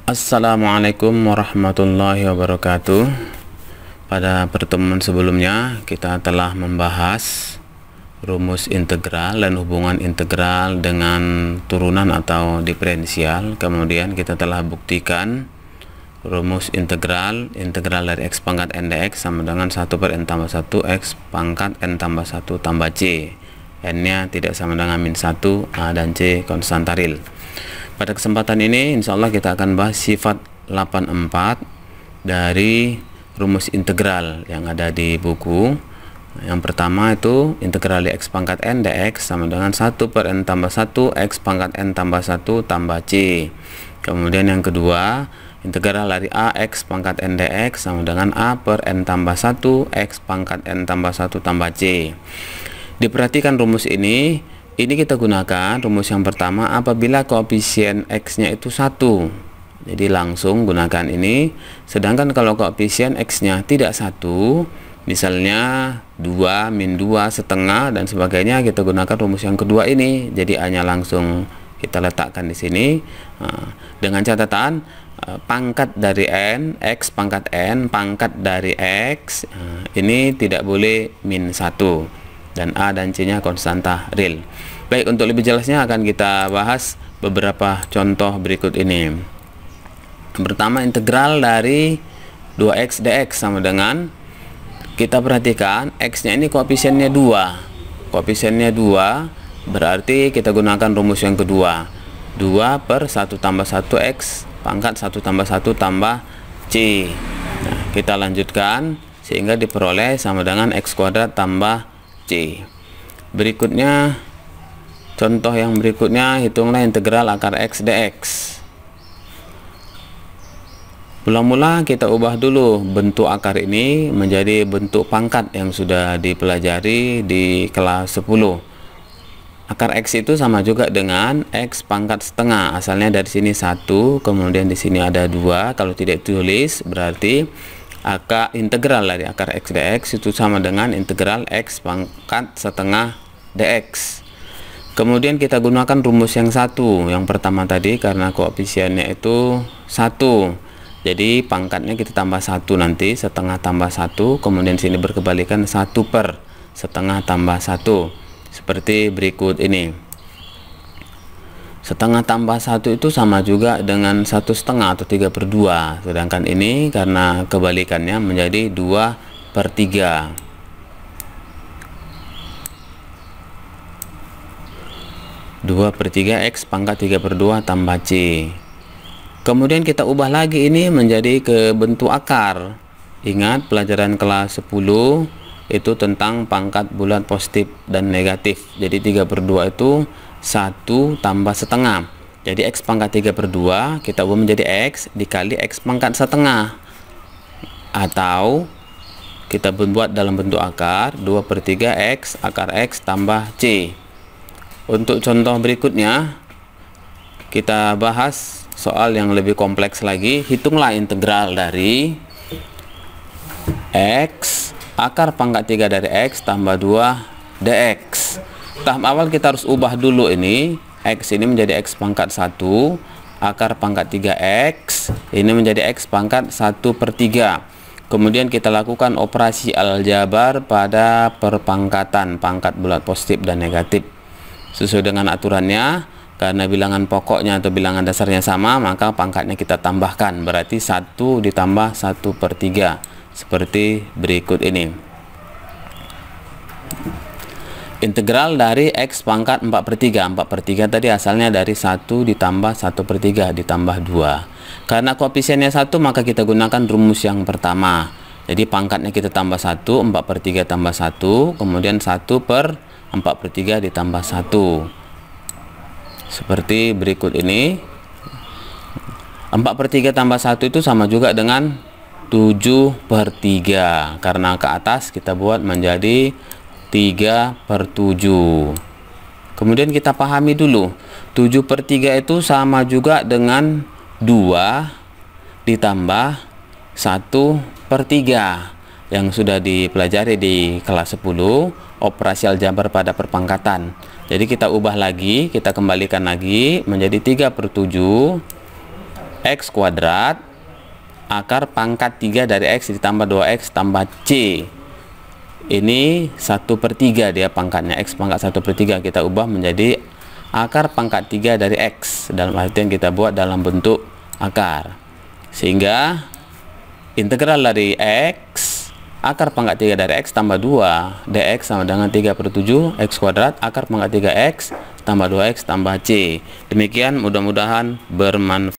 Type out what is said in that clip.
Assalamualaikum warahmatullahi wabarakatuh. Pada pertemuan sebelumnya kita telah membahas rumus integral dan hubungan integral dengan turunan atau diferensial. Kemudian kita telah buktikan rumus integral dari x pangkat n dx sama dengan 1 per n tambah 1 x pangkat n tambah 1 tambah c. N nya tidak sama dengan min 1, a dan c konstan real. Pada kesempatan ini insya Allah kita akan bahas sifat 84 dari rumus integral yang ada di buku. Yang pertama itu integral x pangkat n dx sama dengan 1 per n tambah 1 x pangkat n tambah 1 tambah c. Kemudian yang kedua integral dari a x pangkat n dx sama dengan a per n tambah 1 x pangkat n tambah 1 tambah c. Diperhatikan rumus ini kita gunakan rumus yang pertama apabila koefisien x nya itu 1. Jadi langsung gunakan ini. Sedangkan kalau koefisien x nya tidak 1, misalnya 2, min 2, setengah dan sebagainya, kita gunakan rumus yang kedua ini. Jadi a nya langsung kita letakkan di sini. Dengan catatan pangkat dari n, x pangkat n, pangkat dari x ini tidak boleh min 1. Dan a dan c nya konstanta real. Baik, untuk lebih jelasnya akan kita bahas beberapa contoh berikut ini. Pertama, integral dari 2x dx sama dengan, kita perhatikan x nya ini koefisiennya 2. Koefisiennya 2 berarti kita gunakan rumus yang kedua, 2 per 1 tambah 1 x pangkat 1 tambah 1 tambah c. Nah, kita lanjutkan sehingga diperoleh sama dengan x kuadrat tambah c. Berikutnya, contoh yang berikutnya, hitunglah integral akar x dx. Mula-mula kita ubah dulu bentuk akar ini menjadi bentuk pangkat yang sudah dipelajari di kelas 10. Akar x itu sama juga dengan x pangkat setengah. Asalnya dari sini 1, kemudian di sini ada 2. Kalau tidak ditulis berarti integral dari akar x dx itu sama dengan integral x pangkat setengah dx. Kemudian kita gunakan rumus yang satu, yang pertama tadi, karena koefisiennya itu 1. Jadi pangkatnya kita tambah 1 nanti, setengah tambah 1, kemudian sini berkebalikan 1 per setengah tambah 1. Seperti berikut ini. Setengah tambah 1 itu sama juga dengan 1 setengah atau 3 per 2. Sedangkan ini karena kebalikannya menjadi 2 per 3. 2 per 3 x pangkat 3 per 2 tambah c. Kemudian kita ubah lagi ini menjadi ke bentuk akar. Ingat pelajaran kelas 10 itu tentang pangkat bulat positif dan negatif. Jadi 3 per 2 itu 1 tambah setengah. Jadi x pangkat 3 per 2 kita ubah menjadi x dikali x pangkat setengah. Atau kita buat dalam bentuk akar 2 per 3 x akar x tambah c. Untuk contoh berikutnya kita bahas soal yang lebih kompleks lagi. Hitunglah integral dari x akar pangkat 3 dari x tambah 2 dx. Tahap awal kita harus ubah dulu ini. X ini menjadi x pangkat 1, akar pangkat 3x ini menjadi x pangkat 1 per 3. Kemudian kita lakukan operasi aljabar pada perpangkatan pangkat bulat positif dan negatif sesuai dengan aturannya. Karena bilangan pokoknya atau bilangan dasarnya sama, maka pangkatnya kita tambahkan, berarti 1 ditambah 1 per 3 seperti berikut ini. Integral dari x pangkat 4 per 3. 4 per 3 tadi asalnya dari 1 ditambah 1 per 3 ditambah 2. Karena koefisiennya 1 maka kita gunakan rumus yang pertama. Jadi pangkatnya kita tambah 1, 4 per 3 tambah 1, kemudian 1 per 4 per 3 ditambah 1. Seperti berikut ini. 4 per 3 tambah 1 itu sama juga dengan 7 per 3. Karena ke atas kita buat menjadi 3 per 7. Kemudian kita pahami dulu 7 per 3 itu sama juga dengan 2 ditambah 1 per 3 yang sudah dipelajari di kelas 10 operasi aljabar pada perpangkatan. Jadi kita ubah lagi, kita kembalikan lagi menjadi 3 per 7 X kuadrat akar pangkat 3 dari X ditambah 2X tambah C. Ini 1/3 dia pangkatnya, X pangkat 1/3 kita ubah menjadi akar pangkat 3 dari X, dalam artian kita buat dalam bentuk akar, sehingga integral dari X akar pangkat 3 dari X tambah 2 dx sama dengan 3/7 X kuadrat akar pangkat 3 X tambah 2X tambah C. Demikian, mudah-mudahan bermanfaat.